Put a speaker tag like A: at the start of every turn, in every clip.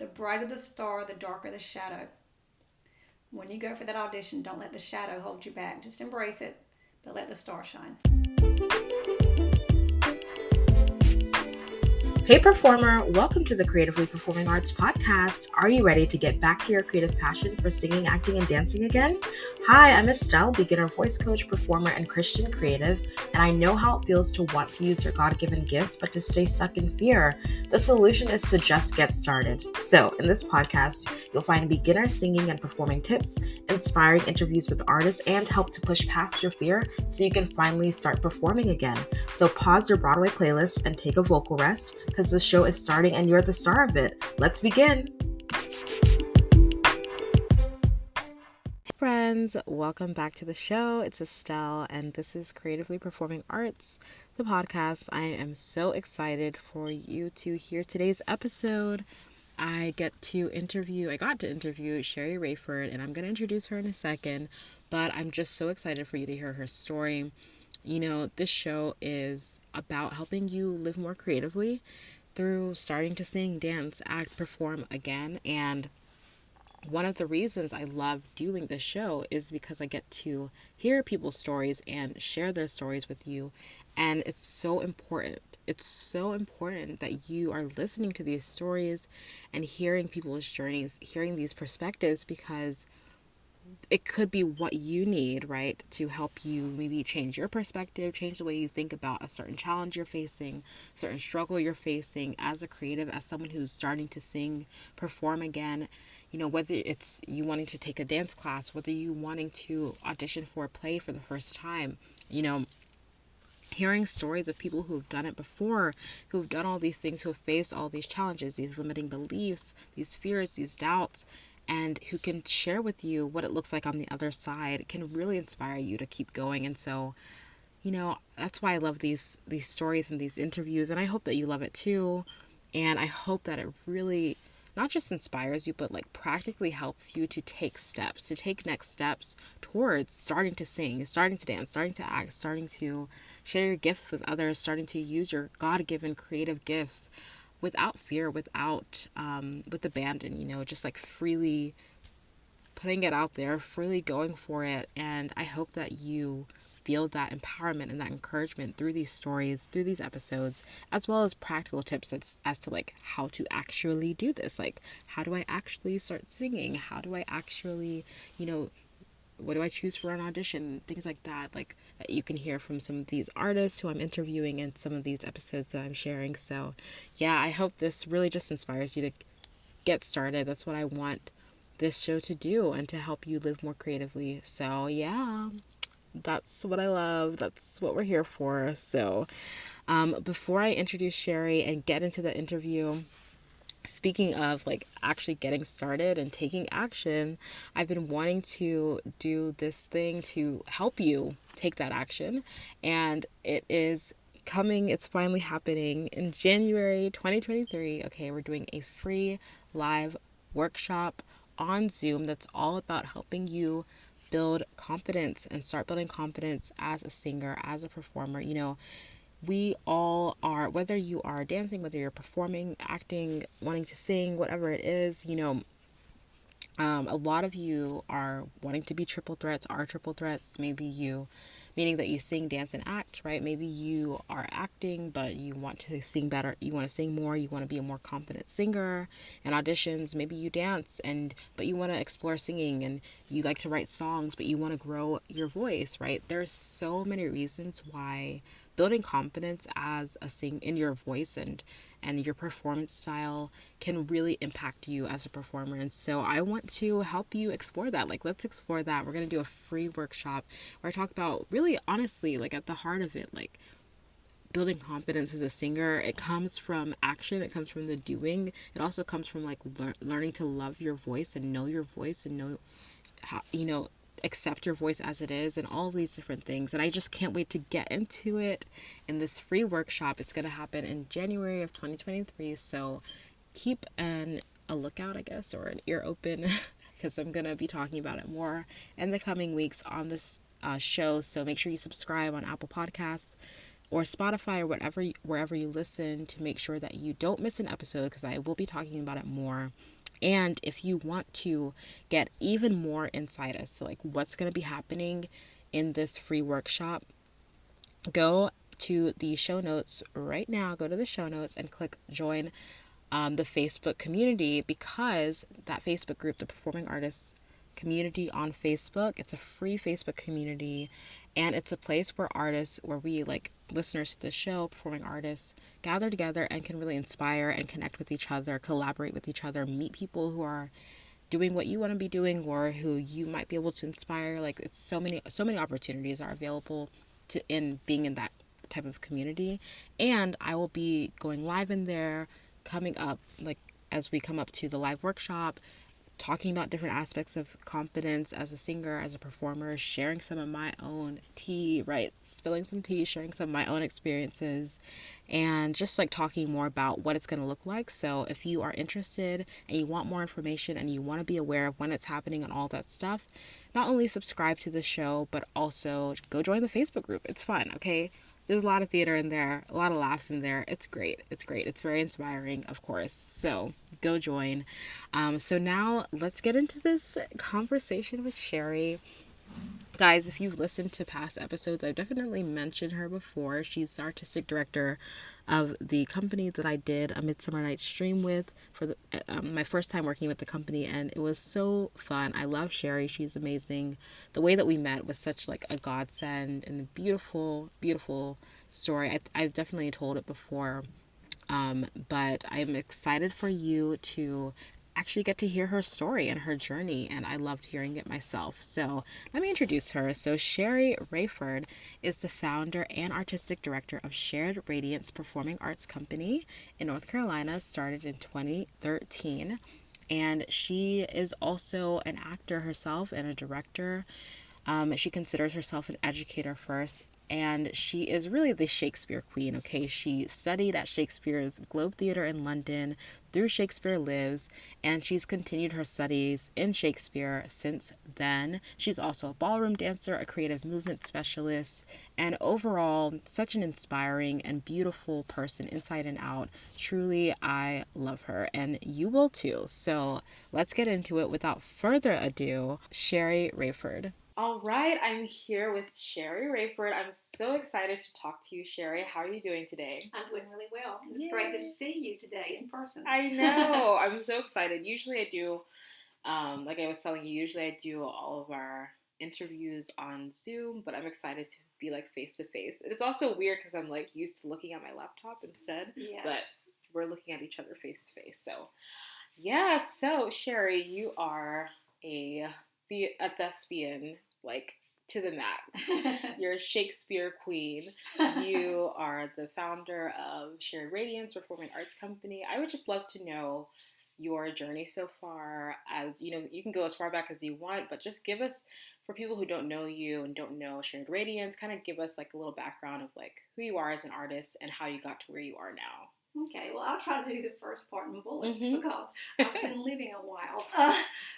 A: The brighter the star, the darker the shadow. When you go for that audition, don't let the shadow hold you back. Just embrace it, but let the star shine.
B: Hey performer, welcome to the Creatively Performing Arts podcast. Are you ready to get back to your creative passion for singing, acting, and dancing again? Hi, I'm Estelle, beginner voice coach, performer, and Christian creative, and I know how it feels to want to use your God-given gifts, but to stay stuck in fear. The solution is to just get started. So, in this podcast, you'll find beginner singing and performing tips, inspiring interviews with artists, and help to push past your fear so you can finally start performing again. So pause your Broadway playlist and take a vocal rest, because the show is starting and you're the star of it. Let's begin. Friends, welcome back to the show. It's Estelle, and this is Creatively Performing Arts, the podcast. I am so excited for you to hear today's episode. I got to interview Sherri Raeford, and I'm going to introduce her in a second, but I'm just so excited for you to hear her story. You know, this show is about helping you live more creatively through starting to sing, dance, act, perform again. And one of the reasons I love doing this show is because I get to hear people's stories and share their stories with you. And it's so important. It's so important that you are listening to these stories and hearing people's journeys, hearing these perspectives, because it could be what you need, right, to help you maybe change your perspective, change the way you think about a certain challenge you're facing, certain struggle you're facing as a creative, as someone who's starting to sing, perform again. You know, whether it's you wanting to take a dance class, whether you wanting to audition for a play for the first time, you know, hearing stories of people who've done it before, who've done all these things, who have faced all these challenges, these limiting beliefs, these fears, these doubts, and who can share with you what it looks like on the other side, it can really inspire you to keep going. And so, you know, that's why I love these stories and these interviews, and I hope that you love it too. And I hope that it really not just inspires you, but like practically helps you to take next steps towards starting to sing, starting to dance, starting to act, starting to share your gifts with others, starting to use your God-given creative gifts without fear, with abandon, you know, just like freely putting it out there, freely going for it. And I hope that you feel that empowerment and that encouragement through these stories, through these episodes, as well as practical tips as to like how to actually do this. Like, how do I actually start singing? How do I actually, you know, what do I choose for an audition? Things like that, like that you can hear from some of these artists who I'm interviewing and some of these episodes that I'm sharing. So yeah, I hope this really just inspires you to get started. That's what I want this show to do, and to help you live more creatively. So yeah, that's what I love. That's what we're here for. So before I introduce Sherri and get into the interview, speaking of like actually getting started and taking action, I've been wanting to do this thing to help you take that action. And it is coming, it's finally happening in January 2023. Okay, we're doing a free live workshop on Zoom that's all about helping you build confidence and start building confidence as a singer, as a performer. You know, we all are, whether you are dancing, whether you're performing, acting, wanting to sing, whatever it is, you know, a lot of you are wanting to be triple threats, are triple threats. Maybe you, meaning that you sing, dance, and act, right? Maybe you are acting, but you want to sing better. You want to sing more. You want to be a more confident singer. And auditions, maybe you dance, but you want to explore singing, and you like to write songs, but you want to grow your voice, right? There's so many reasons why building confidence as a in your voice and your performance style can really impact you as a performer. And so I want to help you explore that. Like, let's explore that. We're going to do a free workshop where I talk about, really honestly, like at the heart of it, like building confidence as a singer. It comes from action. It comes from the doing. It also comes from like learning to love your voice and know your voice and know how, you know, accept your voice as it is, and all of these different things. And I just can't wait to get into it in this free workshop. It's going to happen in January of 2023. So keep a lookout, I guess, or an ear open, because I'm going to be talking about it more in the coming weeks on this show. So make sure you subscribe on Apple Podcasts, or Spotify or wherever you listen, to make sure that you don't miss an episode, because I will be talking about it more. And if you want to get even more insight as to like what's going to be happening in this free workshop, go to the show notes right now. Go to the show notes and click join the Facebook community, because that Facebook group, the Performing Artists Community on Facebook, it's a free Facebook community, and it's a place where we, like listeners to the show, performing artists, gather together and can really inspire and connect with each other, collaborate with each other, meet people who are doing what you want to be doing or who you might be able to inspire. Like, it's so many opportunities are available to in being in that type of community. And I will be going live in there coming up, like as we come up to the live workshop, talking about different aspects of confidence as a singer, as a performer, sharing some of my own tea, right? Spilling some tea, sharing some of my own experiences, and just like talking more about what it's going to look like. So if you are interested and you want more information and you want to be aware of when it's happening and all that stuff, not only subscribe to the show, but also go join the Facebook group. It's fun, okay? There's a lot of theater in there, a lot of laughs in there. It's great. It's great. It's very inspiring, of course. So go join. So now let's get into this conversation with Sherri. Guys, if you've listened to past episodes, I've definitely mentioned her before. She's the artistic director of the company that I did A Midsummer Night's Dream with for my first time working with the company, and it was so fun. I love Sherri. She's amazing. The way that we met was such like a godsend and a beautiful, beautiful story. I've definitely told it before, but I'm excited for you to actually get to hear her story and her journey, and I loved hearing it myself. So let me introduce her. So Sherri Raeford is the founder and artistic director of Radiance Performing Arts Company in North Carolina, started in 2013. And she is also an actor herself and a director. She considers herself an educator first, and she is really the Shakespeare queen, okay? She studied at Shakespeare's Globe Theatre in London through Shakespeare Lives, and she's continued her studies in Shakespeare since then. She's also a ballroom dancer, a creative movement specialist, and overall, such an inspiring and beautiful person inside and out. Truly, I love her, and you will too. So let's get into it. Without further ado, Sherri Raeford. All right, I'm here with Sherri Raeford. I'm so excited to talk to you, Sherri. How are you doing today?
A: I'm doing really well. It's great to see you today in person.
B: I know. I'm so excited. Usually I do, like I was telling you, usually I do all of our interviews on Zoom, but I'm excited to be like face to face. It's also weird because I'm like used to looking at my laptop instead,
A: Yes.
B: but we're looking at each other face to face. So yeah, so Sherri, you are a thespian, like to the max. You're a Shakespeare queen. You are the founder of Radiance Performing Arts Company. I would just love to know your journey so far. As you know, you can go as far back as you want, but just give us, for people who don't know you and don't know Shared Radiance, kind of give us like a little background of like who you are as an artist and how you got to where you are now.
A: Okay, well, I'll try to do the first part in bullets
B: Mhm.
A: because I've been living a while.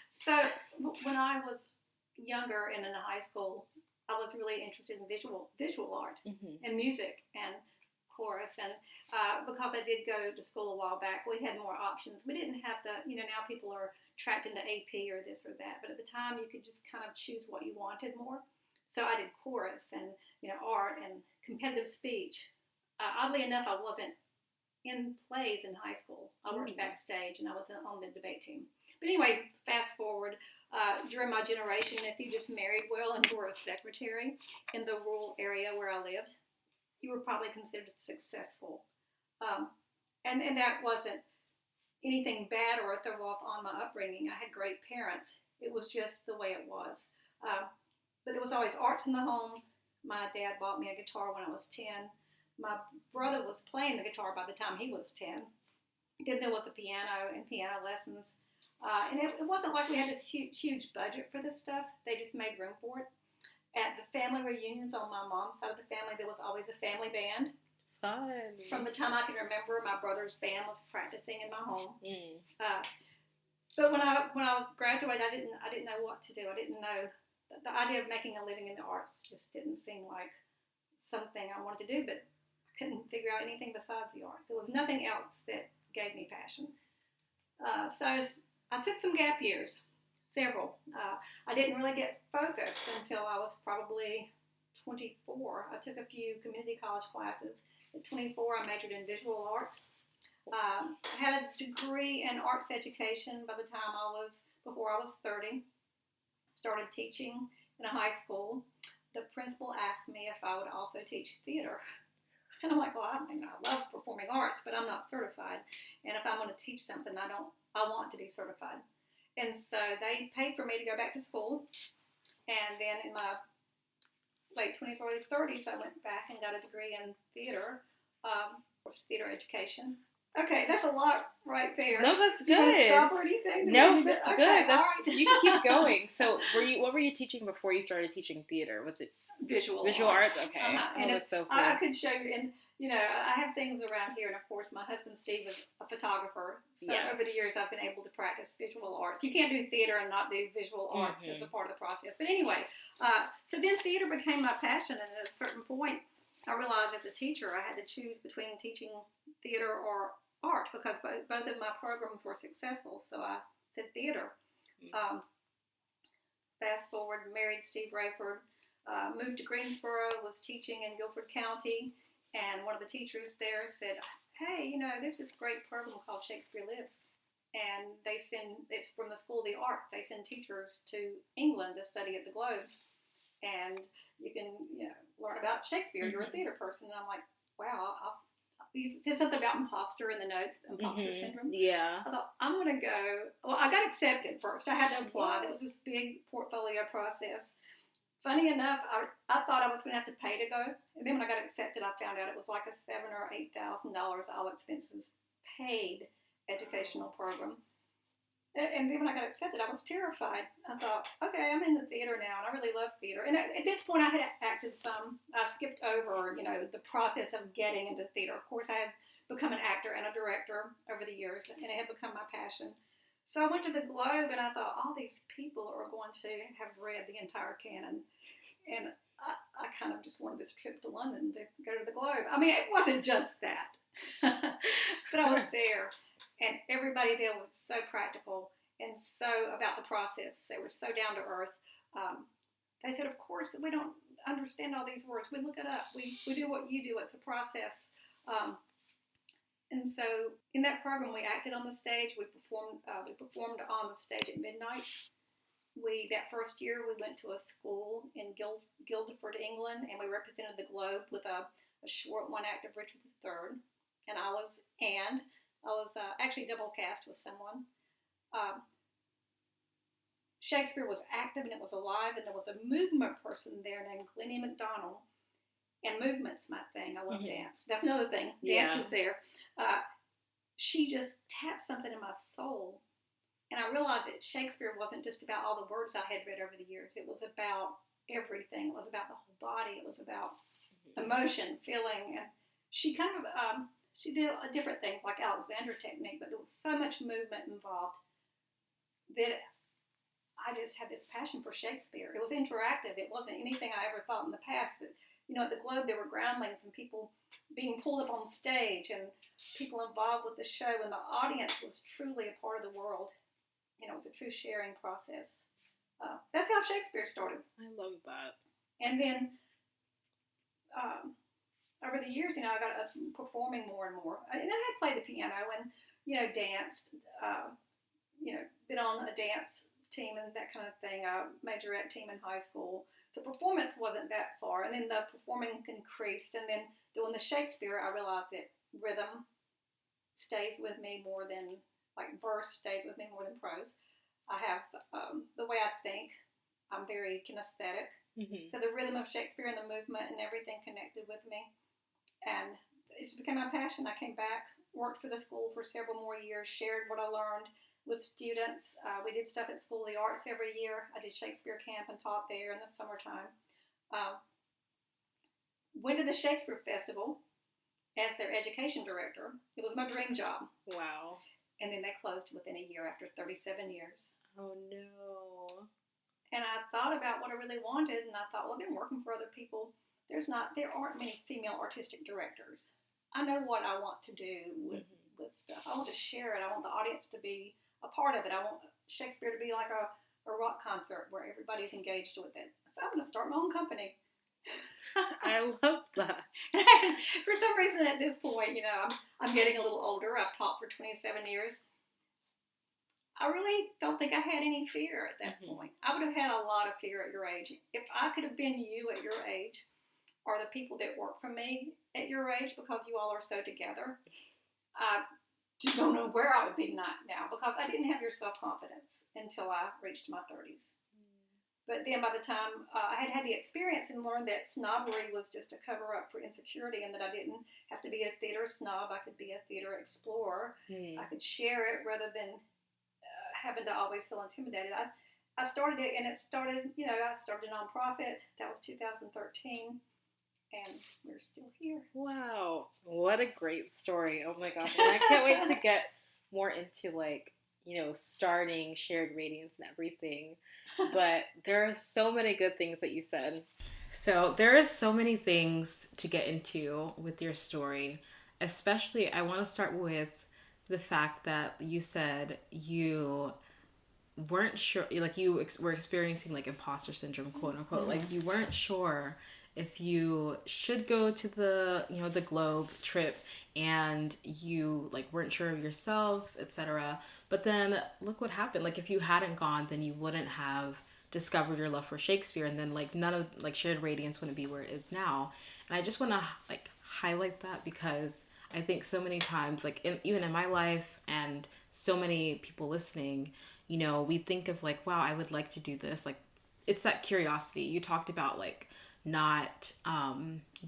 A: So when I was younger and in high school, I was really interested in visual art and music and chorus. And because I did go to school a while back, we had more options. We didn't have the, now people are tracked into AP or this or that. But at the time, you could just kind of choose what you wanted more. So I did chorus and, art and competitive speech. Oddly enough, I wasn't in plays in high school. I worked backstage and I was on the debate team. But anyway, fast forward, during my generation, if you just married well and were a secretary in the rural area where I lived, you were probably considered successful. And that wasn't anything bad or a throw off on my upbringing. I had great parents. It was just the way it was. But there was always arts in the home. My dad bought me a guitar when I was 10. My brother was playing the guitar by the time he was 10. Then there was a piano and piano lessons. And it wasn't like we had this huge budget for this stuff. They just made room for it. At the family reunions on my mom's side of the family, there was always a family band.
B: Fun.
A: From the time I can remember, my brother's band was practicing in my home. But when I was graduating, I didn't know what to do. I didn't know the idea of making a living in the arts just didn't seem like something I wanted to do. But couldn't figure out anything besides the arts. There was nothing else that gave me passion. So I took some gap years, several. I didn't really get focused until I was probably 24. I took a few community college classes. At 24, I majored in visual arts. I had a degree in arts education by the time before I was 30. Started teaching in a high school. The principal asked me if I would also teach theater. And I'm like, well, I love performing arts, but I'm not certified. And if I'm going to teach something, I want to be certified. And so they paid for me to go back to school. And then in my late 20s, early 30s, I went back and got a degree in theater, theater education. Okay, that's a lot right there.
B: No, that's good.
A: Do you want to stop or anything?
B: No, that's
A: okay,
B: good.
A: All right.
B: You can keep going. So, what were you teaching before you started teaching theater? Was it
A: visual
B: arts? Okay.
A: And
B: that's so cool.
A: I could show you, and I have things around here, and of course, my husband Steve is a photographer. So over the years, I've been able to practice visual arts. You can't do theater and not do visual arts as a part of the process. But anyway, so then theater became my passion, and at a certain point, I realized as a teacher, I had to choose between teaching theater or art because both of my programs were successful. So I said theater. Fast forward, married Steve Raeford, moved to Greensboro, was teaching in Guilford County, and one of the teachers there said, hey, there's this great program called Shakespeare Lives, and it's from the School of the Arts. They send teachers to England to study at the Globe, and you can learn about Shakespeare. You're a theater person. And I'm like, wow, you said something about imposter in the notes, imposter syndrome.
B: Yeah.
A: I thought, I'm going to go. Well, I got accepted first. I had to apply. It was this big portfolio process. Funny enough, I thought I was going to have to pay to go. And then when I got accepted, I found out it was like a $7,000 or $8,000 all expenses paid educational program. And then when I got accepted, I was terrified. I thought, okay, I'm in the theater now, and I really love theater. And at this point, I had acted some. I skipped over, the process of getting into theater. Of course, I had become an actor and a director over the years, and it had become my passion. So I went to the Globe, and I thought, all these people are going to have read the entire canon. And I kind of just wanted this trip to London to go to the Globe. I mean, it wasn't just that. But I was there. And everybody there was so practical and so about the process. They were so down to earth. They said, of course, we don't understand all these words. We look it up. We do what you do. It's a process. And so in that program, we acted on the stage. We performed on the stage at midnight. That first year, we went to a school in Guildford, England, and we represented the Globe with a short one act of Richard III. And I was Anne. I was actually double cast with someone. Shakespeare was active and it was alive, and there was a movement person there named Glennie McDonald. And movement's my thing. I love dance. That's another thing. Dance is there. She just tapped something in my soul. And I realized that Shakespeare wasn't just about all the words I had read over the years. It was about everything. It was about the whole body. It was about emotion, feeling. And she kind of... she did different things like Alexander technique, but there was so much movement involved that I just had this passion for Shakespeare. It was interactive. It wasn't anything I ever thought in the past. That, at the Globe there were groundlings and people being pulled up on stage and people involved with the show, and the audience was truly a part of the world. It was a true sharing process. That's how Shakespeare started.
B: I love that.
A: And then over the years, I got performing more and more. And I had played the piano and, danced, been on a dance team and that kind of thing, a majorette team in high school. So performance wasn't that far. And then the performing increased. And then doing the Shakespeare, I realized that rhythm stays with me more than, verse stays with me more than prose. I have, the way I think, I'm very kinesthetic. Mm-hmm. So the rhythm of Shakespeare and the movement and everything connected with me. And it just became my passion. I came back, worked for the school for several more years, shared what I learned with students. We did stuff at School of the Arts every year. I did Shakespeare camp and taught there in the summertime. Went to the Shakespeare Festival as their education director. It was my dream job.
B: Wow.
A: And then they closed within a year after 37 years.
B: Oh, no.
A: And I thought about what I really wanted, and I thought, well, I've been working for other people there aren't many female artistic directors. I know what I want to do with stuff. I want to share it. I want the audience to be a part of it. I want Shakespeare to be like a rock concert where everybody's engaged with it. So I'm going to start my own company.
B: I love that.
A: For some reason at this point, I'm getting a little older. I've taught for 27 years. I really don't think I had any fear at that point. I would have had a lot of fear at your age. If I could have been you at your age, or the people that work for me at your age, because you all are so together, I don't know where I would be now, because I didn't have your self-confidence until I reached my 30s. But then by the time I had the experience and learned that snobbery was just a cover-up for insecurity, and that I didn't have to be a theater snob, I could be a theater explorer. I could share it rather than having to always feel intimidated. I started it, and I started a nonprofit. That was 2013. And we're still here.
B: Wow. What a great story. Oh my gosh. And I can't wait to get more into starting Shared Radiance and everything. But there are so many good things that you said. So there are so many things to get into with your story. Especially, I want to start with the fact that you said you weren't sure, like you were experiencing like imposter syndrome, quote unquote. Like you weren't sure if you should go to the Globe trip, and you like weren't sure of yourself, etc. But then look what happened. Like if you hadn't gone, then you wouldn't have discovered your love for Shakespeare, and then like none of like Shared Radiance wouldn't be where it is now. And I just want to like highlight that, because I think so many times, like even in my life and so many people listening, we think of like, wow, I would like to do this. Like it's that curiosity. You talked about like not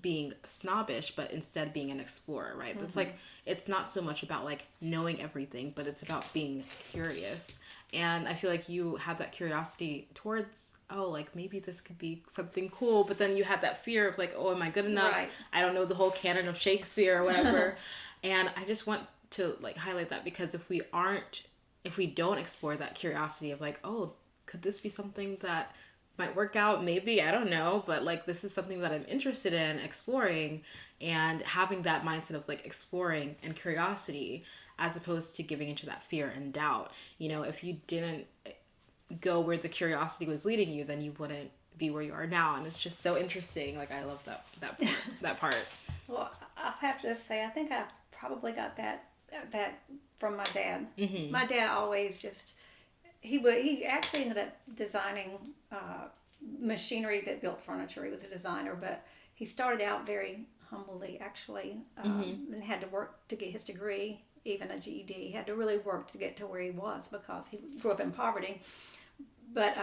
B: being snobbish, but instead being an explorer, right? It's like, it's not so much about like knowing everything, but it's about being curious. And I feel like you had that curiosity towards, oh, like maybe this could be something cool, but then you had that fear of like, oh, am I good enough? Right. I don't know the whole canon of Shakespeare or whatever. And I just want to like highlight that, because if we don't explore that curiosity of like, oh, could this be something that might work out? Maybe, I don't know, but like this is something that I'm interested in exploring, and having that mindset of like exploring and curiosity, as opposed to giving into that fear and doubt. If you didn't go where the curiosity was leading you, then you wouldn't be where you are now. And it's just so interesting. Like I love that part.
A: Well, I'll have to say, I think I probably got that from my dad. My dad always just, he actually ended up designing machinery that built furniture. He was a designer, but he started out very humbly, actually, and had to work to get his degree, even a GED. He had to really work to get to where he was, because he grew up in poverty. But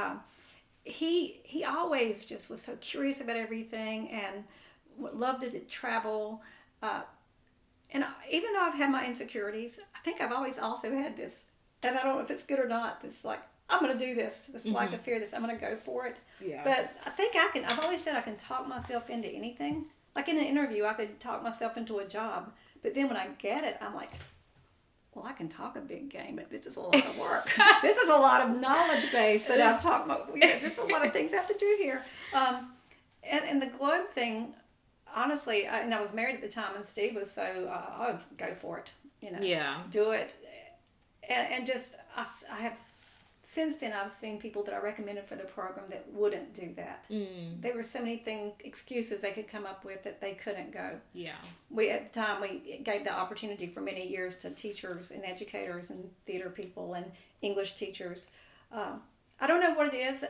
A: he always just was so curious about everything, and loved to travel. And even though I've had my insecurities, I think I've always also had this, and I don't know if it's good or not, this like, I'm going to do this. This lack of fear, I'm going to go for it. Yeah. But I think I've always said I can talk myself into anything. Like in an interview, I could talk myself into a job. But then when I get it, I'm like, well, I can talk a big game, but this is a lot of work. This is a lot of knowledge base that I've talked about. There's a lot of things I have to do here. And the Globe thing, honestly, I was married at the time, and Steve was so, go for it. Do it. And just, I have, since then, I've seen people that I recommended for the program that wouldn't do that. There were so many excuses they could come up with that they couldn't go. Yeah. At the time, we gave the opportunity for many years to teachers and educators and theater people and English teachers. I don't know what it is,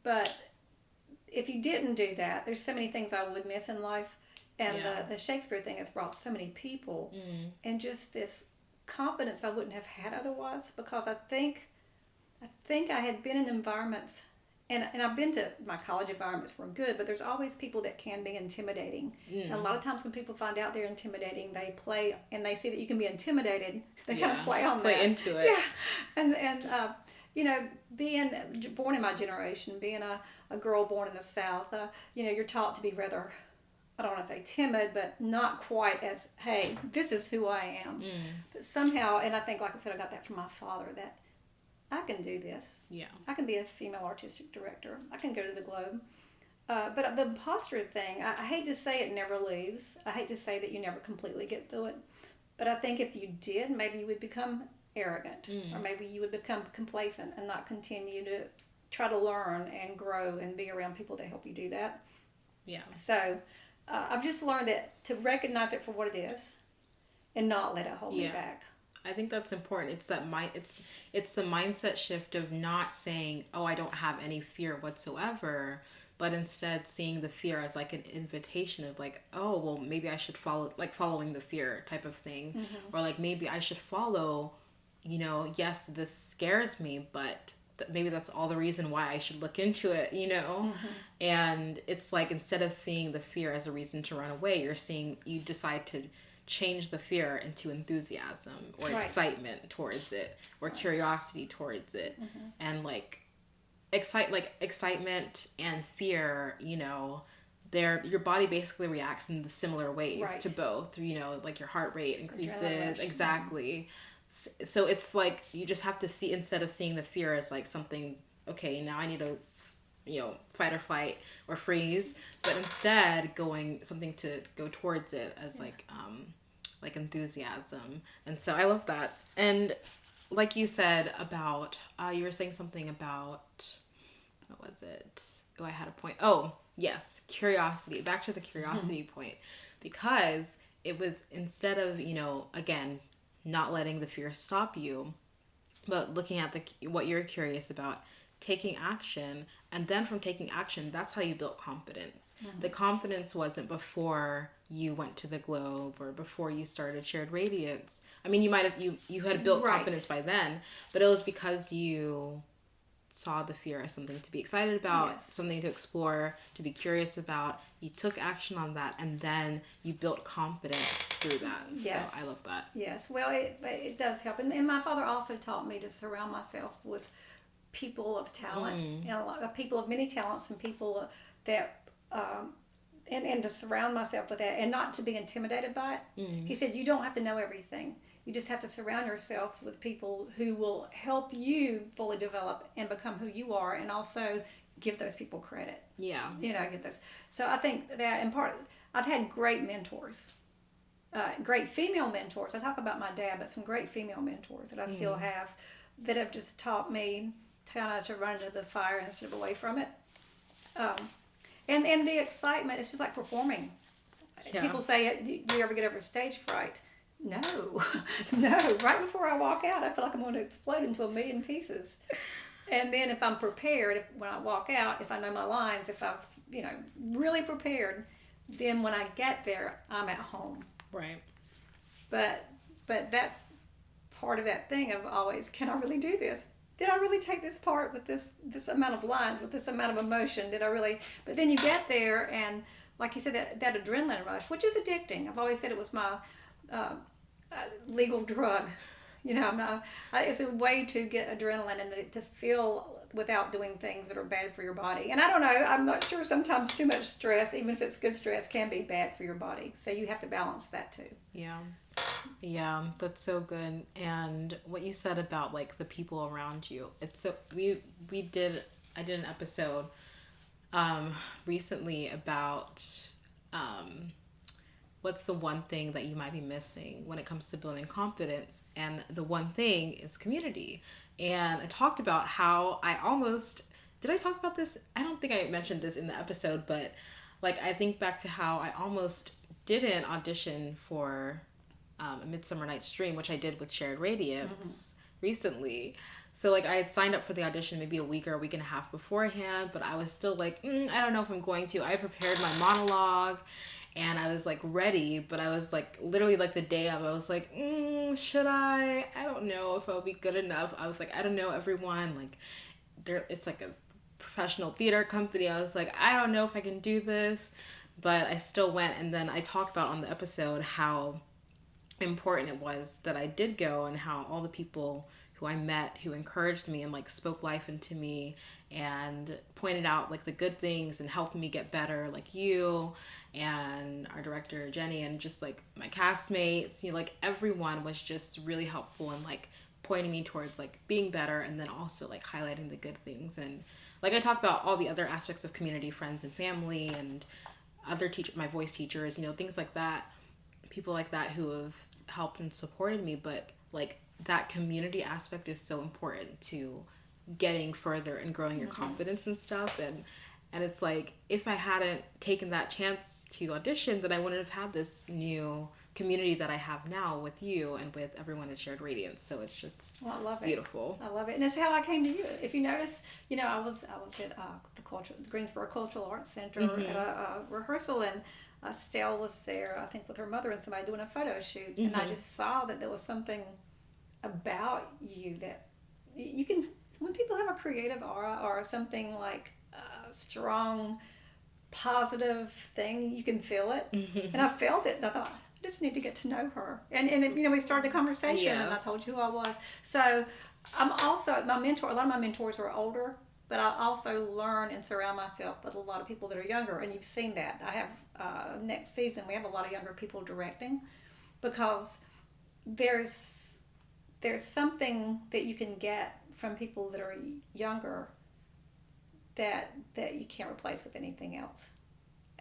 A: but if you didn't do that, there's so many things I would miss in life. And the Shakespeare thing has brought so many people, and just this confidence I wouldn't have had otherwise, because I think I had been in environments, and I've been to, my college environments were good, but there's always people that can be intimidating. And a lot of times when people find out they're intimidating, they play, and they see that you can be intimidated, they kind of play
B: into it.
A: Yeah. And being born in my generation, being a girl born in the South, you're taught to be rather, I don't want to say timid, but not quite as, hey, this is who I am. But somehow, and I think, like I said, I got that from my father, that I can do this. Yeah. I can be a female artistic director. I can go to the Globe. But the imposter thing, I hate to say it never leaves. I hate to say that you never completely get through it. But I think if you did, maybe you would become arrogant, or maybe you would become complacent and not continue to try to learn and grow and be around people that help you do that.
B: Yeah.
A: So I've just learned that to recognize it for what it is and not let it hold me back.
B: I think that's important. It's that it's the mindset shift of not saying, "Oh, I don't have any fear whatsoever," but instead seeing the fear as like an invitation of like, "Oh, well, maybe I should follow, like following the fear type of thing." Or like maybe I should follow, yes, this scares me, but maybe that's all the reason why I should look into it. And it's like, instead of seeing the fear as a reason to run away, you decide to change the fear into enthusiasm or excitement towards it, or curiosity towards it. And like excitement and fear, your body basically reacts in the similar ways to both. Like your heart rate increases. Exactly. So it's like, you just have to see, instead of seeing the fear as like something, okay, now I need to fight or flight or freeze, but instead something to go towards it as like enthusiasm. And so I love that. And like you said about, you were saying something about, what was it? Oh, I had a point. Oh, yes, curiosity. Back to the curiosity point, because it was, instead of, again, not letting the fear stop you, but looking at what you're curious about, taking action, and then from taking action, that's how you built confidence. The confidence wasn't before you went to the Globe or before you started Shared Radiance. I mean, you had built confidence by then, but it was because you saw the fear as something to be excited about, something to explore, to be curious about. You took action on that, and then you built confidence through that. Yes. So I love that.
A: Yes. Well, it does help. And my father also taught me to surround myself with people of talent, and a lot of people of many talents, and people that and to surround myself with that, and not to be intimidated by it. He said, you don't have to know everything. You just have to surround yourself with people who will help you fully develop and become who you are, and also give those people credit.
B: Yeah.
A: Give those. So I think that, in part, I've had great mentors, great female mentors. I talk about my dad, but some great female mentors that I still have, that have just taught me kind of to run to the fire instead of away from it. And the excitement, it's just like performing. Yeah. People say, do you ever get over stage fright? No. Right before I walk out, I feel like I'm going to explode into a million pieces. And then if I'm prepared, when I walk out, if I know my lines, if I've, really prepared, then when I get there, I'm at home.
B: Right.
A: But that's part of that thing of always, can I really do this? Did I really take this part with this amount of lines, with this amount of emotion? Did I really? But then you get there, and like you said, that adrenaline rush, which is addicting. I've always said it was my legal drug. It's a way to get adrenaline and to feel without doing things that are bad for your body. And I don't know, I'm not sure, sometimes too much stress, even if it's good stress, can be bad for your body. So you have to balance that too.
B: Yeah, that's so good. And what you said about like the people around you, it's so, I did an episode recently about what's the one thing that you might be missing when it comes to building confidence, and the one thing is community. And I talked about how did I talk about this? I don't think I mentioned this in the episode, but like I think back to how I almost didn't audition for A Midsummer Night's Dream, which I did with Shared Radiance recently. So like I had signed up for the audition maybe a week or a week and a half beforehand, but I was still like, I don't know if I'm going to. I prepared my monologue and I was like ready, but I was like literally like the day of, I was like, should I? I don't know if I'll be good enough. I was like, I don't know, everyone, like it's like a professional theater company. I was like, I don't know if I can do this, but I still went. And then I talked about on the episode how important it was that I did go, and how all the people who I met who encouraged me and like spoke life into me and pointed out like the good things and helped me get better, like you and our director Jenny, and just like my castmates, like everyone was just really helpful and like pointing me towards like being better, and then also like highlighting the good things. And like I talked about all the other aspects of community, friends and family, and other my voice teachers, you know, things like that, people like that who have helped and supported me. But like that community aspect is so important to getting further and growing your confidence and stuff. And it's like, if I hadn't taken that chance to audition, then I wouldn't have had this new community that I have now with you and with everyone at Shared Radiance. So it's just
A: I love it.
B: Beautiful.
A: I love it. And it's how I came to you. If you notice, you know, I was at the Greensboro Cultural Arts Center at a rehearsal, and Estelle was there, I think, with her mother and somebody doing a photo shoot. And I just saw that there was something about you that you can, when people have a creative aura or something like strong, positive thing, you can feel it. And I felt it, and I thought, I just need to get to know her. And you know, we started the conversation, and I told you who I was. So I'm also, a lot of my mentors are older, but I also learn and surround myself with a lot of people that are younger, and you've seen that. I have, next season, we have a lot of younger people directing, because there's something that you can get from people that are younger that you can't replace with anything else.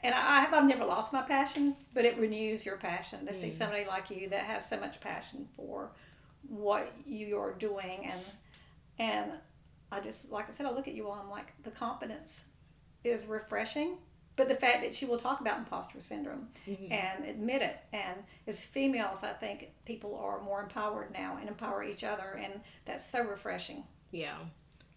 A: And I've never lost my passion, but it renews your passion to see somebody like you that has so much passion for what you're doing. And I just, like I said, I look at you all, I'm like, the confidence is refreshing. But the fact that she will talk about imposter syndrome and admit it. And as females, I think people are more empowered now and empower each other. And that's so refreshing.
B: Yeah.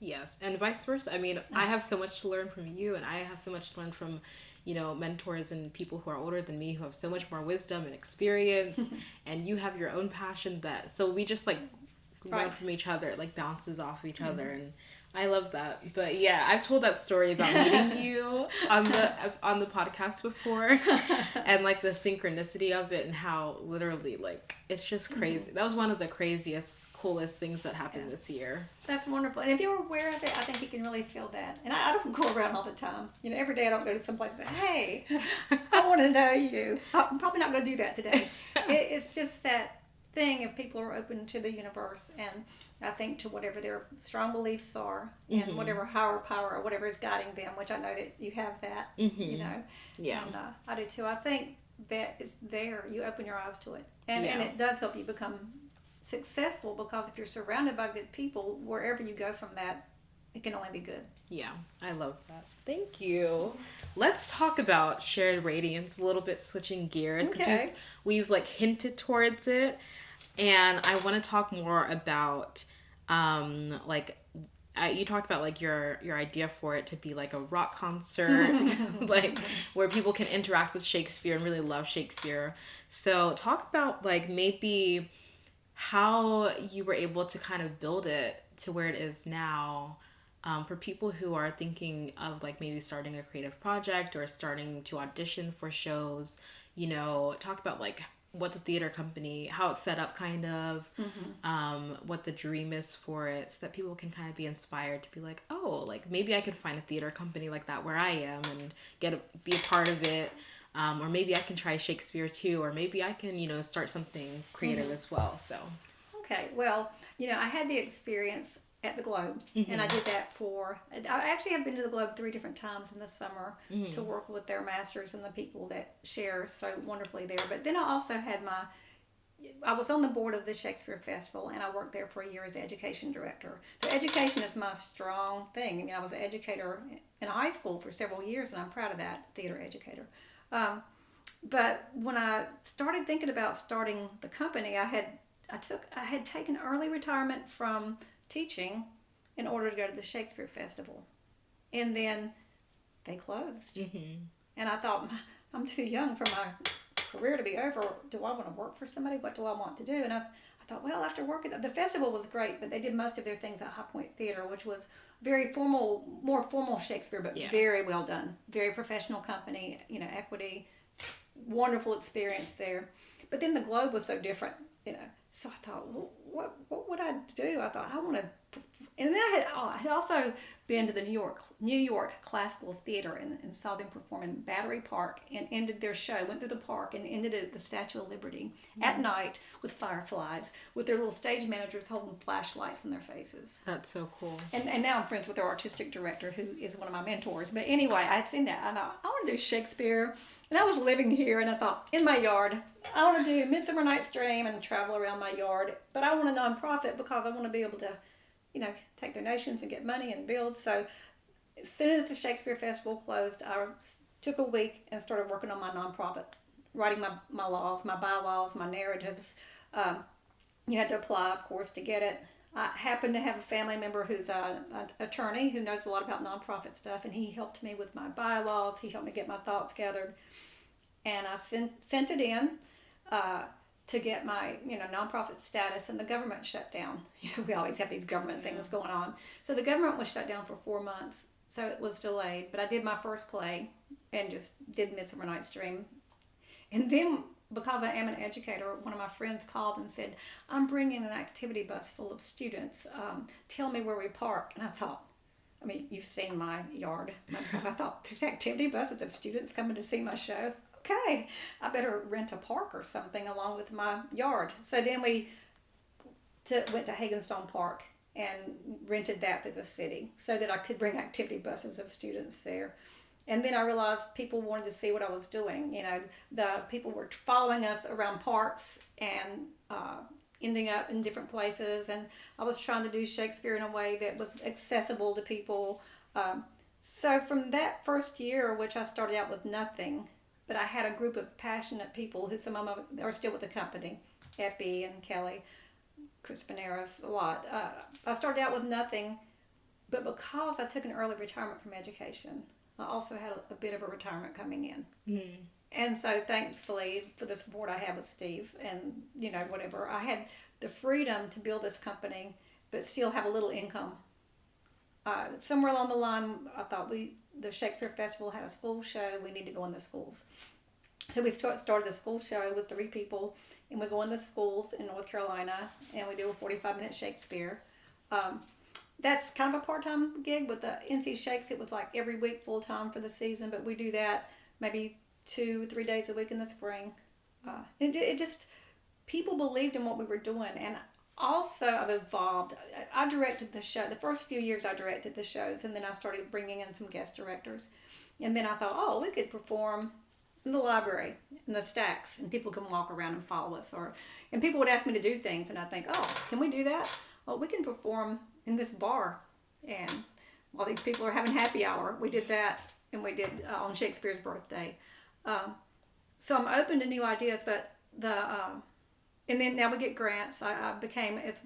B: Yes. And vice versa. I mean, I have so much to learn from you, and I have so much to learn from, you know, mentors and people who are older than me who have so much more wisdom and experience. And you have your own passion so we just like learn from each other. It like bounces off each other. And I love that. But yeah, I've told that story about meeting you on the podcast before, and like the synchronicity of it, and how literally like it's just crazy. That was one of the craziest, coolest things that happened this year.
A: That's wonderful. And if you're aware of it, I think you can really feel that. And I don't go around all the time. You know, every day I don't go to some place and say, hey, I want to know you. I'm probably not going to do that today. It's just that thing if people are open to the universe, and I think to whatever their strong beliefs are, and whatever higher power or whatever is guiding them, which I know that you have that, you know.
B: Yeah.
A: And I do too. I think that is there. You open your eyes to it. And it does help you become successful, because if you're surrounded by good people, wherever you go from that, it can only be good.
B: Yeah, I love that. Thank you. Let's talk about Shared Radiance a little bit, switching gears, because we've like hinted towards it. And I want to talk more about, you talked about like your idea for it to be like a rock concert, like where people can interact with Shakespeare and really love Shakespeare. So talk about like maybe how you were able to kind of build it to where it is now, for people who are thinking of like maybe starting a creative project or starting to audition for shows. You know, talk about like what the theater company, how it's set up kind of, what the dream is for it, so that people can kind of be inspired to be like, oh, like maybe I could find a theater company like that where I am and be a part of it. Or maybe I can try Shakespeare too, or maybe I can, you know, start something creative as well. So.
A: Okay. Well, you know, I had the experience at the Globe, and I did that I actually have been to the Globe 3 different times in the summer to work with their masters and the people that share so wonderfully there. But then I also had I was on the board of the Shakespeare Festival, and I worked there for a year as education director. So education is my strong thing. I mean, I was an educator in high school for several years, and I'm proud of that, theater educator. But when I started thinking about starting the company, I had taken early retirement from teaching in order to go to the Shakespeare Festival, and then they closed. And I thought, I'm too young for my career to be over. Do I want to work for somebody? What do I want to do? And I thought, well, after working, the festival was great, but they did most of their things at High Point Theater, which was very formal, more formal Shakespeare, but very well done, very professional company, you know, equity, wonderful experience there. But then the Globe was so different, you know. So I thought, well, what would I do? I thought I want to, and then I had also been to the New York Classical Theater and saw them perform in Battery Park and ended their show. Went through the park and ended it at the Statue of Liberty at night with fireflies, with their little stage managers holding flashlights from their faces.
B: That's so cool.
A: And now I'm friends with their artistic director, who is one of my mentors. But anyway, I had seen that. I thought I want to do Shakespeare. And I was living here, and I thought, in my yard, I want to do Midsummer Night's Dream and travel around my yard. But I want a nonprofit because I want to be able to, take donations and get money and build. So as soon as the Shakespeare Festival closed, I took a week and started working on my nonprofit, writing my laws, my bylaws, my narratives. You had to apply, of course, to get it. I happened to have a family member who's an attorney who knows a lot about nonprofit stuff, and he helped me with my bylaws. He helped me get my thoughts gathered, and I sent it in to get my nonprofit status, and the government shut down. We always have these government things going on. So the government was shut down for 4 months, so it was delayed. But I did my first play and just did Midsummer Night's Dream, and then, because I am an educator, one of my friends called and said, I'm bringing an activity bus full of students. Tell me where we park. And I thought, you've seen my yard. I thought, there's activity buses of students coming to see my show. Okay, I better rent a park or something along with my yard. So then we went to Hagenstone Park and rented that through the city so that I could bring activity buses of students there. And then I realized people wanted to see what I was doing. The people were following us around parks and ending up in different places. And I was trying to do Shakespeare in a way that was accessible to people. So from that first year, which I started out with nothing, but I had a group of passionate people who some of them are still with the company, Epi and Kelly, Chris Benares, a lot. I started out with nothing, but because I took an early retirement from education, I also had a bit of a retirement coming in. And so thankfully for the support I have with Steve and, whatever, I had the freedom to build this company, but still have a little income. Somewhere along the line, I thought the Shakespeare Festival had a school show. We need to go in the schools. So we started the school show with 3 people, and we go in the schools in North Carolina, and we do a 45-minute Shakespeare. That's kind of a part-time gig. With the NC Shakes, it was like every week full-time for the season, but we do that maybe 2-3 days a week in the spring. It just, people believed in what we were doing. And also I've evolved. I directed the show. The first few years I directed the shows, and then I started bringing in some guest directors. And then I thought, we could perform in the library, in the stacks, and people can walk around and follow us. And people would ask me to do things, and I think, can we do that? Well, we can perform in this bar, and while these people are having happy hour, we did that, and we did on Shakespeare's birthday. So I'm open to new ideas, but and then now we get grants.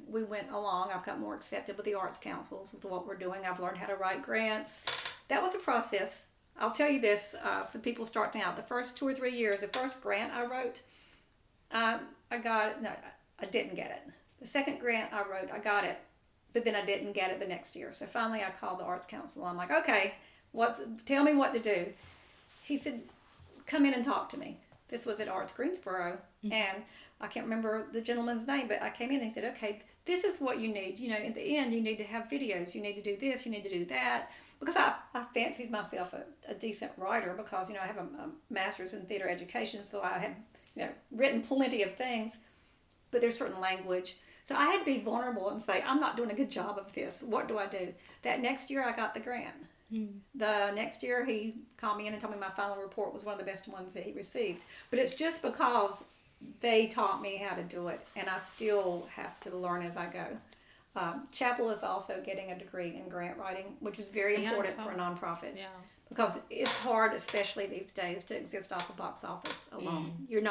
A: We went along. I've got more accepted with the arts councils with what we're doing. I've learned how to write grants. That was a process. I'll tell you this for people starting out. The first 2 or 3 years, the first grant I wrote, I didn't get it. The second grant I wrote, I got it, but then I didn't get it the next year. So finally I called the arts council. I'm like, okay, tell me what to do. He said, come in and talk to me. This was at Arts Greensboro, and I can't remember the gentleman's name, but I came in and he said, okay, this is what you need. In the end, you need to have videos. You need to do this. You need to do that. Because I fancied myself a decent writer because, I have a master's in theater education, so I had, written plenty of things, but there's certain language. So I had to be vulnerable and say, I'm not doing a good job of this. What do I do? That next year I got the grant. The next year he called me in and told me my final report was one of the best ones that he received. But it's just because they taught me how to do it, and I still have to learn as I go. Chapel is also getting a degree in grant writing, which is very important for a nonprofit. Yeah. Because it's hard, especially these days, to exist off the box office alone. You're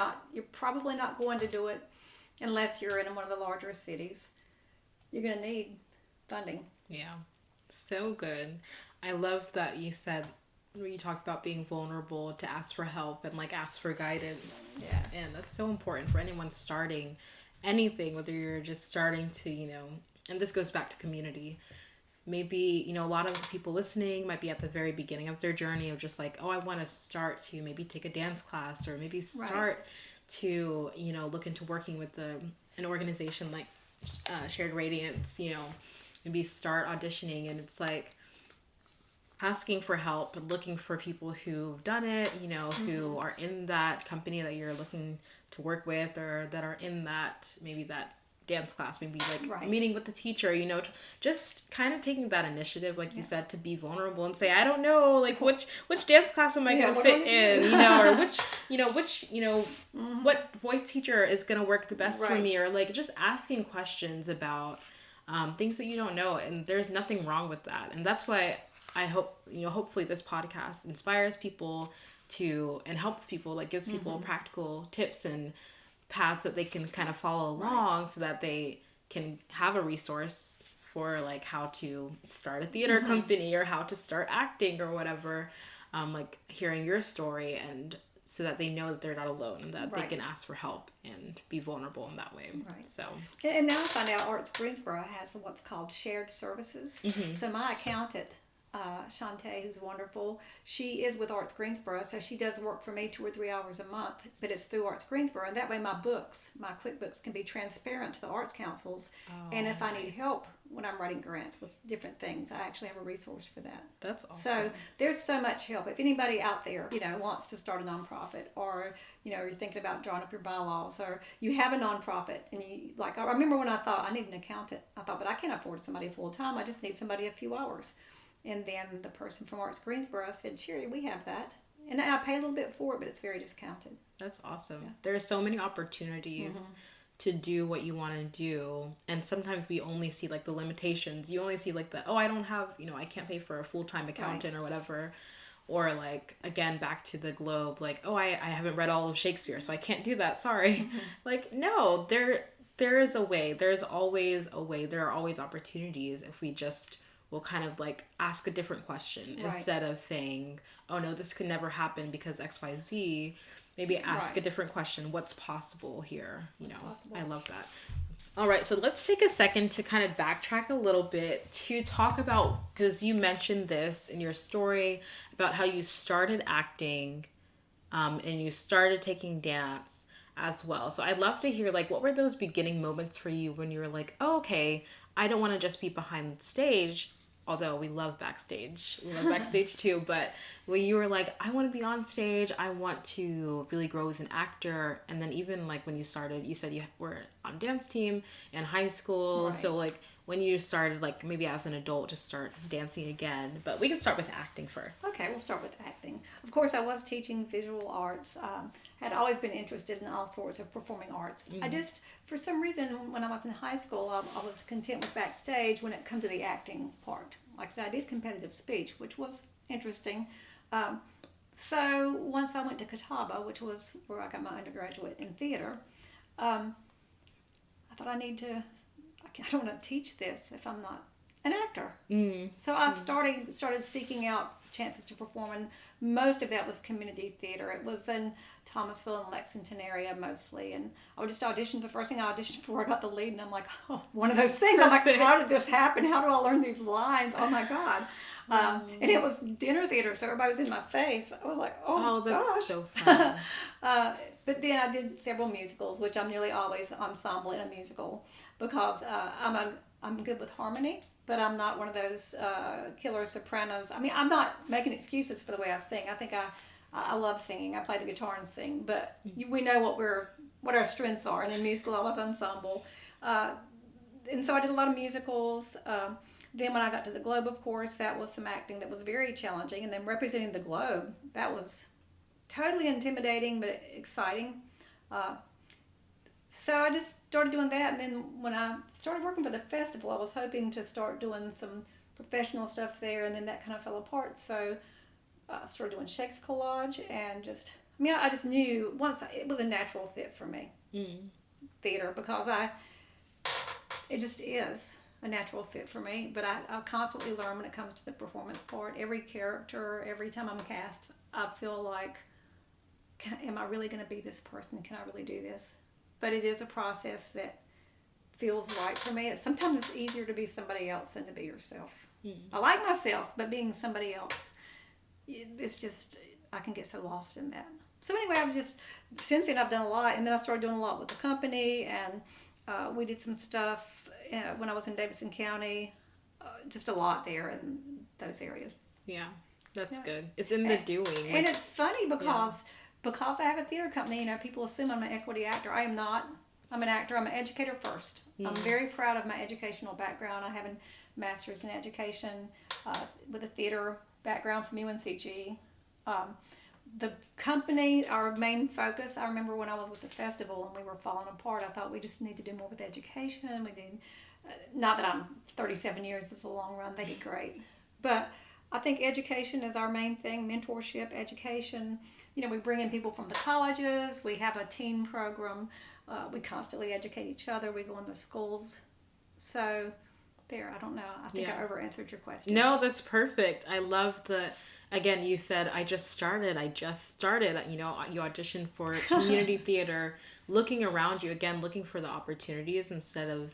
A: probably not going to do it unless you're in one of the larger cities. You're going to need funding.
B: Yeah. So good. I love that you said, when you talked about being vulnerable, to ask for help and ask for guidance.
A: Yeah.
B: And that's so important for anyone starting anything, whether you're just starting to, and this goes back to community. Maybe, a lot of people listening might be at the very beginning of their journey of just I want to start to maybe take a dance class, or maybe start to, look into working with an organization like shared Radiance, maybe start auditioning, and it's like asking for help and looking for people who've done it, who are in that company that you're looking to work with, or that are in that, maybe that dance class, maybe like meeting with the teacher, just kind of taking that initiative, like you said, to be vulnerable and say, I don't know, like which dance class am I going to fit in, or which what voice teacher is going to work the best for me, or like just asking questions about things that you don't know. And there's nothing wrong with that. And that's why I hope, hopefully this podcast inspires people and helps people, like gives people practical tips and paths that they can kind of follow along, so that they can have a resource for like how to start a theater company, or how to start acting, or whatever, like hearing your story, and so that they know that they're not alone, and that they can ask for help and be vulnerable in that way. So
A: and now I find out Arts Greensboro has what's called shared services. So my accountant, Shantae, who's wonderful, she is with Arts Greensboro, so she does work for me 2 or 3 hours a month, but it's through Arts Greensboro, and that way my QuickBooks can be transparent to the arts councils. And if I need help when I'm writing grants with different things, I actually have a resource for that.
B: That's awesome.
A: So there's so much help. If anybody out there, wants to start a nonprofit, or you're thinking about drawing up your bylaws, or you have a nonprofit, and I remember when I thought I need an accountant, I thought, but I can't afford somebody full time. I just need somebody a few hours. And then the person from Arts Greensboro said, Sherri, we have that. And I pay a little bit for it, but it's very discounted.
B: That's awesome. Yeah. There are so many opportunities to do what you want to do. And sometimes we only see like the limitations. You only see like I don't have, I can't pay for a full-time accountant or whatever. Or like, again, back to the Globe, like, I haven't read all of Shakespeare, so I can't do that. Sorry. Like, no, there is a way. There's always a way. There are always opportunities if we just will kind of like ask a different question instead of saying, oh no, this could never happen because XYZ. Maybe ask a different question. What's possible here? Possible. I love that. All right, so let's take a second to kind of backtrack a little bit to talk about, because you mentioned this in your story about how you started acting and you started taking dance as well. So I'd love to hear, like, what were those beginning moments for you when you were like, oh, okay, I don't want to just be behind stage, although we love backstage. We love backstage too. But when you were like, I want to be on stage, I want to really grow as an actor. And then even like when you started, you said you were on dance team in high school. So like when you started, like maybe as an adult, just start dancing again. But we can start with acting first.
A: Okay, we'll start with acting. Of course, I was teaching visual arts. Had always been interested in all sorts of performing arts. I just, for some reason, when I was in high school, I was content with backstage when it comes to the acting part. Like I said, I did competitive speech, which was interesting. So once I went to Catawba, which was where I got my undergraduate in theater, I thought I don't want to teach this if I'm not an actor. So I started seeking out chances to perform, and most of that was community theater. It was in Thomasville and Lexington area mostly, and I would just audition. The first thing I auditioned for, I got the lead, and I'm like, oh, one of those things. I'm like, how did this happen? How do I learn these lines? Oh my God. And it was dinner theater, so everybody was in my face. I was like, oh
B: that's
A: gosh.
B: So fun.
A: But then I did several musicals, which I'm nearly always ensemble in a musical, because I'm good with harmony, but I'm not one of those killer sopranos. I mean, I'm not making excuses for the way I sing. I think I love singing. I play the guitar and sing, but we know what our strengths are. And in musical, I was ensemble, and so I did a lot of musicals. Then when I got to the Globe, of course, that was some acting that was very challenging. And then representing the Globe, that was totally intimidating but exciting. So I just started doing that. And then when I started working for the festival, I was hoping to start doing some professional stuff there. And then that kind of fell apart. So I started doing Shakespeare Collage, and I just knew once it was a natural fit for me, theater, because it just is a natural fit for me. But I constantly learn when it comes to the performance part. Every character, every time I'm cast, I feel like, am I really going to be this person? Can I really do this? But it is a process that feels right for me. Sometimes it's easier to be somebody else than to be yourself. I like myself, but being somebody else, it's just, I can get so lost in that. So anyway, since then I've done a lot, and then I started doing a lot with the company, and We did some stuff when I was in Davidson County, just a lot there in those areas.
B: Yeah, that's good. It's in the doing.
A: And it's funny because I have a theater company, people assume I'm an equity actor. I am not. I'm an actor. I'm an educator first. I'm very proud of my educational background. I have a master's in education with a theater background from UNCG. The company, our main focus, I remember when I was with the festival and we were falling apart, I thought we just need to do more with education. We need, not that I'm 37 years, it's a long run, they did great. But I think education is our main thing, mentorship, education. We bring in people from the colleges, we have a teen program, we constantly educate each other, we go in the schools. So there, I don't know, I think I over-answered your question.
B: No, that's perfect. I love again, you said, I just started. You auditioned for community theater, looking around you, again, looking for the opportunities instead of,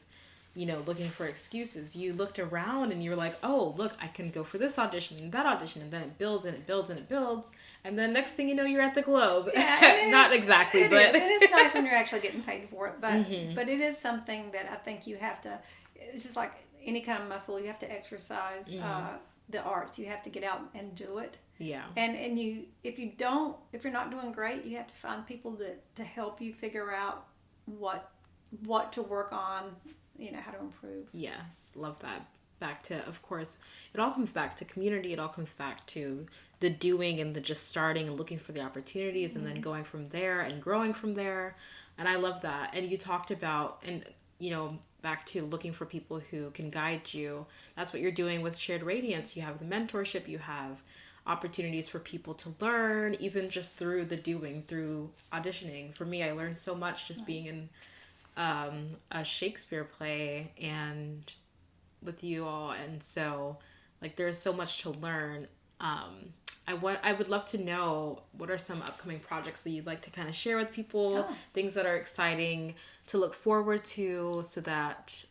B: looking for excuses. You looked around and you're like, oh, look, I can go for this audition and that audition, and then it builds and it builds and it builds. And then next thing you know, you're at the Globe.
A: Yeah,
B: Not exactly, but.
A: It is nice when you're actually getting paid for it. But, but it is something that I think you have to, it's just like any kind of muscle, you have to exercise. The arts, you have to get out and do it.
B: Yeah.
A: And if you're not doing great, you have to find people to help you figure out what to work on, how to improve.
B: Yes, love that. Back to, of course, it all comes back to community. It all comes back to the doing and the just starting and looking for the opportunities and then going from there and growing from there. And I love that. And you talked about, and back to looking for people who can guide you. That's what you're doing with Shared Radiance. You have the mentorship, you have opportunities for people to learn, even just through the doing, through auditioning. For me, I learned so much just being in a Shakespeare play and with you all. And so, there's so much to learn. I would love to know, what are some upcoming projects that you'd like to kind of share with people, things that are exciting to look forward to, so that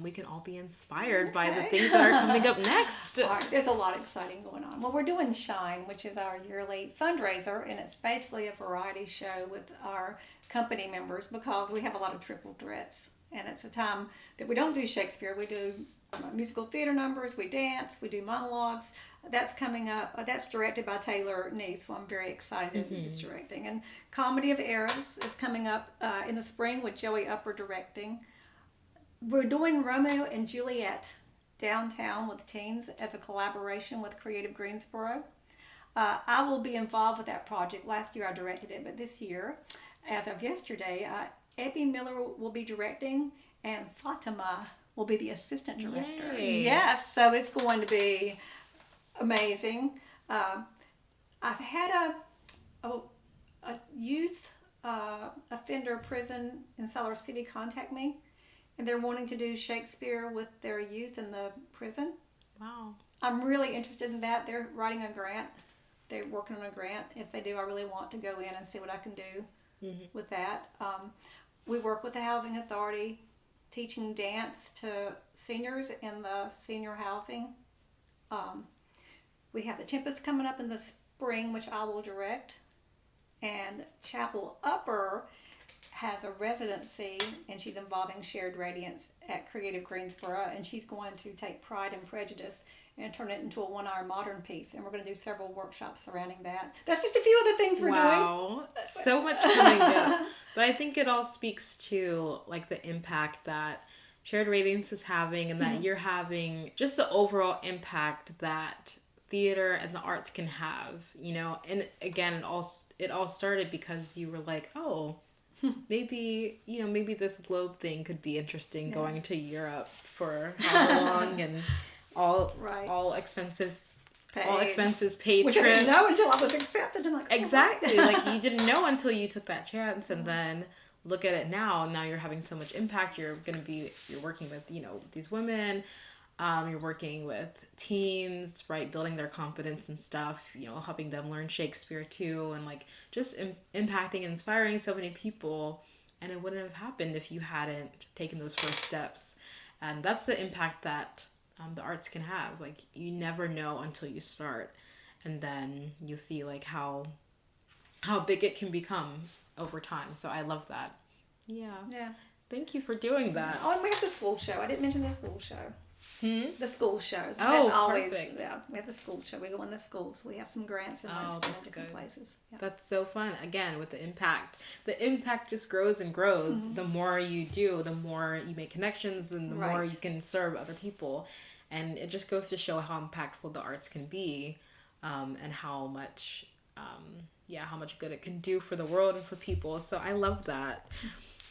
B: we can all be inspired by the things that are coming up next.
A: All right, there's a lot exciting going on. Well, we're doing Shine, which is our yearly fundraiser, and it's basically a variety show with our company members because we have a lot of triple threats. And it's a time that we don't do Shakespeare. We do musical theater numbers, we dance, we do monologues. That's coming up. That's directed by Taylor Neese, so I'm very excited that he's directing. And Comedy of Errors is coming up in the spring with Joey Upper directing. We're doing Romeo and Juliet downtown with teens as a collaboration with Creative Greensboro. I will be involved with that project. Last year I directed it, but this year, as of yesterday, Abby Miller will be directing and Fatima will be the assistant director.
B: Yay.
A: Yes, so it's going to be amazing. I've had a youth offender prison in Siler City contact me, and they're wanting to do Shakespeare with their youth in the prison.
B: Wow.
A: I'm really interested in that. They're writing a grant. They're working on a grant. If they do, I really want to go in and see what I can do with that. We work with the Housing Authority, teaching dance to seniors in the senior housing. We have the Tempest coming up in the spring, which I will direct. And Chapel Upper has a residency, and she's involving Shared Radiance at Creative Greensboro, and she's going to take Pride and Prejudice and turn it into a 1-hour modern piece. And we're going to do several workshops surrounding that. That's just a few of the things we're doing.
B: Wow, so much coming up. But I think it all speaks to the impact that Shared Radiance is having, and that you're having, just the overall impact that theater and the arts can have, and again, it all started because you were like, oh, maybe this Globe thing could be interesting, going to Europe for how long, and all expenses paid
A: which
B: trip.
A: I didn't know until I was accepted. I'm like, oh,
B: exactly.
A: right.
B: You didn't know until you took that chance, and then look at it now. Now you're having so much impact. You're working with these women. You're working with teens, right? Building their confidence and stuff, helping them learn Shakespeare too. And just impacting and inspiring so many people. And it wouldn't have happened if you hadn't taken those first steps. And that's the impact that the arts can have. You never know until you start. And then you see how big it can become over time. So I love that. Yeah. Thank you for doing that.
A: Oh, and we have the school show. I didn't mention the school show. The school show.
B: Oh,
A: that's always,
B: perfect.
A: Yeah, we have the school show. We go in the schools. We have some grants and
B: that's
A: different
B: good.
A: places. Yeah.
B: That's so fun. Again, with the impact just grows and grows. The more you do, the more you make connections, and the more you can serve other people. And it just goes to show how impactful the arts can be, and how much good it can do for the world and for people. So I love that.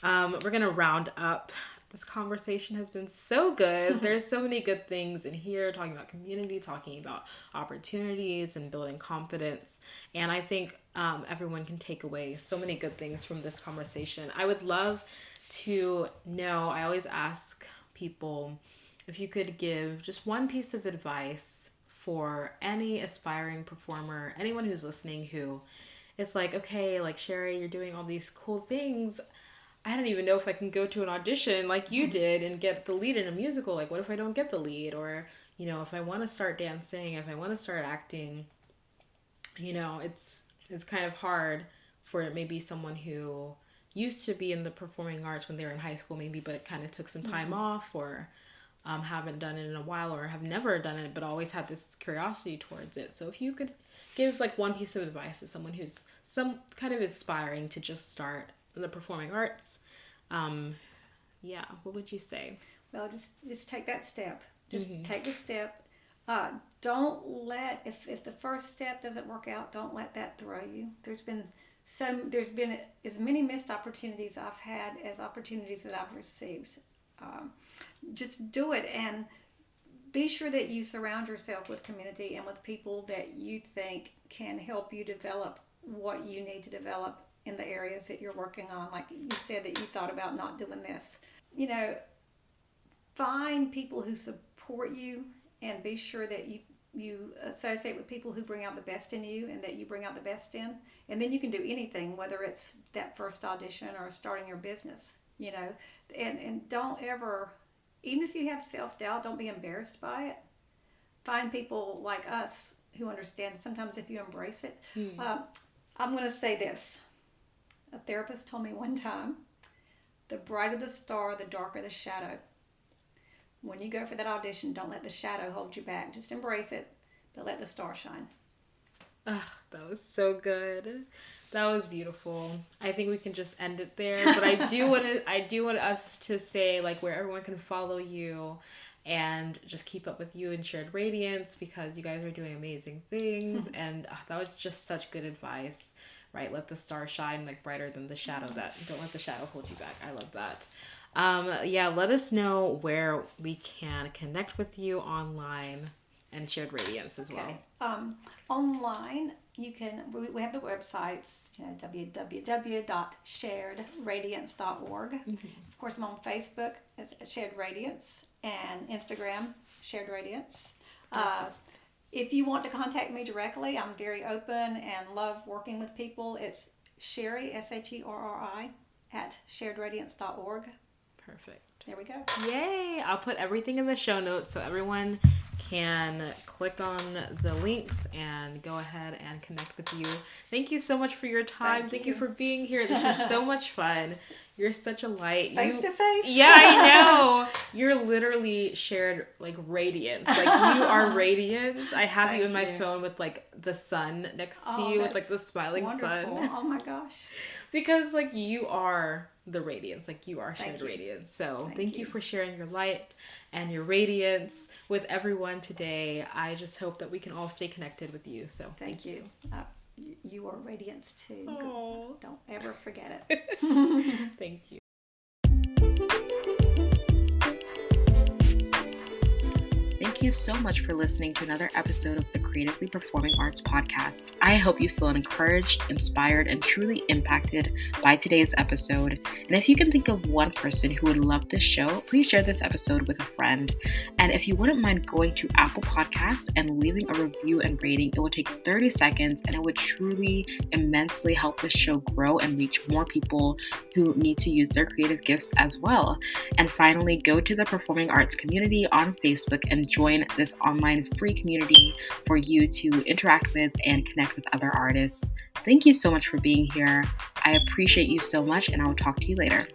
B: We're gonna round up. This conversation has been so good. There's so many good things in here, talking about community, talking about opportunities and building confidence. And I think everyone can take away so many good things from this conversation. I would love to know, I always ask people if you could give just one piece of advice for any aspiring performer, anyone who's listening who is like, okay, like Sherri, you're doing all these cool things. I don't even know if I can go to an audition like you did and get the lead in a musical. Like, what if I don't get the lead? Or, if I want to start dancing, if I want to start acting, it's kind of hard for maybe someone who used to be in the performing arts when they were in high school, maybe, but kind of took some time off, or haven't done it in a while, or have never done it, but always had this curiosity towards it. So if you could give like one piece of advice to someone who's some kind of aspiring to just start in the performing arts, what would you say?
A: Well, just take that step. Just take the step. Don't let, if the first step doesn't work out, don't let that throw you. There's been as many missed opportunities I've had as opportunities that I've received. Just do it, and be sure that you surround yourself with community and with people that you think can help you develop what you need to develop in the areas that you're working on. Like you said that you thought about not doing this. Find people who support you, and be sure that you associate with people who bring out the best in you and that you bring out the best in. And then you can do anything, whether it's that first audition or starting your business, and don't ever, even if you have self-doubt, don't be embarrassed by it. Find people like us who understand. Sometimes if you embrace it, I'm going to say this. A therapist told me one time, the brighter the star, the darker the shadow. When you go for that audition, don't let the shadow hold you back. Just embrace it, but let the star shine.
B: That was so good. That was beautiful. I think we can just end it there. But I do want us to say like where everyone can follow you and just keep up with you and Shared Radiance, because you guys are doing amazing things. And that was just such good advice. Right, let the star shine like brighter than the shadow. Don't let the shadow hold you back. I love that. Let us know where we can connect with you online and Shared Radiance as well.
A: Online, you can. We have the websites, www.sharedradiance.org. Of course, I'm on Facebook as Shared Radiance, and Instagram Shared Radiance. If you want to contact me directly, I'm very open and love working with people. It's Sherri, Sherri, at sharedradiance.org.
B: Perfect.
A: There we go.
B: Yay! I'll put everything in the show notes so everyone can click on the links and go ahead and connect with you. Thank you so much for your time. Thank you for being here. This was so much fun. You're such a light.
A: Face to face.
B: Yeah, I know. You're literally shared like radiance. Like you are radiance. I have you in my phone with like the sun next to you with like the smiling sun.
A: Oh my gosh.
B: Because like you are the radiance, like you are Shared Radiance. So thank you for sharing your light and your radiance with everyone today. I just hope that we can all stay connected with you. So
A: thank you. You are radiance too.
B: Aww.
A: Don't ever forget it.
B: Thank you. Thank you so much for listening to another episode of the Creatively Performing Arts podcast. I hope you feel encouraged, inspired, and truly impacted by today's episode. And if you can think of one person who would love this show, please share this episode with a friend. And if you wouldn't mind going to Apple Podcasts and leaving a review and rating, it will take 30 seconds and it would truly immensely help the show grow and reach more people who need to use their creative gifts as well. And finally, go to the Performing Arts community on Facebook and join this online free community for you to interact with and connect with other artists. Thank you so much for being here. I appreciate you so much, and I will talk to you later.